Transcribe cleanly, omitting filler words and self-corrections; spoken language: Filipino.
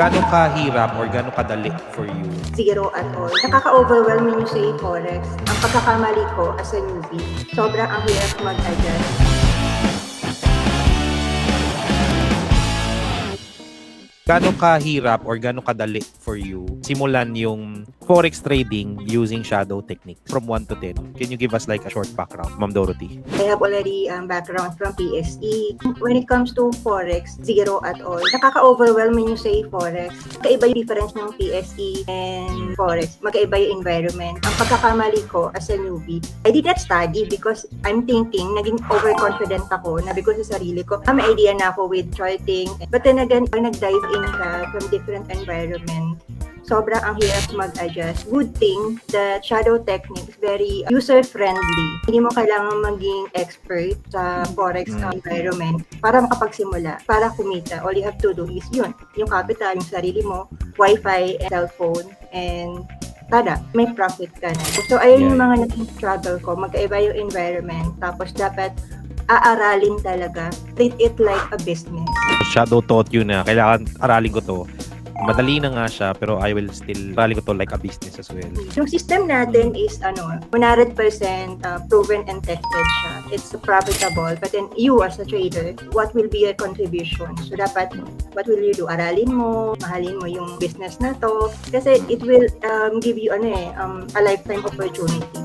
Gaano kahirap or gaano kadali for you? Zero at all. Nakaka-overwhelm yung say Forex. Ang pagkakamali ko as a newbie, sobrang ang hirap mag-adjust. Gaano kahirap or gaano kadali for you simulan yung forex trading using shadow technique from 1 to 10? Can you give us like a short background, Ma'am Dorothy? I have already background from PSE. When it comes to Forex, zero at all. Nakaka-overwhelm when you say Forex. Magkaiba yung difference ng PSE and Forex. Magkaiba yung environment. Ang pagkakamali ko as a newbie, I did not study because I'm thinking, naging overconfident ako, nabi ko sa sarili ko, may idea na ako with charting. But then again, pag nag-dive in ka from different environment, sobrang ang hirap mag-adjust. Good thing, the shadow technique is very user-friendly. Hindi mo kailangan maging expert sa forex environment para makapagsimula, para kumita. All you have to do is yun, yung capital, yung sarili mo, wifi, and cellphone, and tada, may profit ka na. So, ayun yung mga naging struggle ko. Magkaiba yung environment. Tapos, dapat aaralin talaga. Treat it like a business. Shadow taught you na kailangan aralin ko to. Madali na nga siya, pero I will still aralin ko to like a business as well. Yung system natin is 100% proven and tested siya. It's profitable. But then you as a trader, what will be your contribution? So dapat, what will you do? Aralin mo, mahalin mo yung business na to. Kasi it will give you a lifetime opportunity.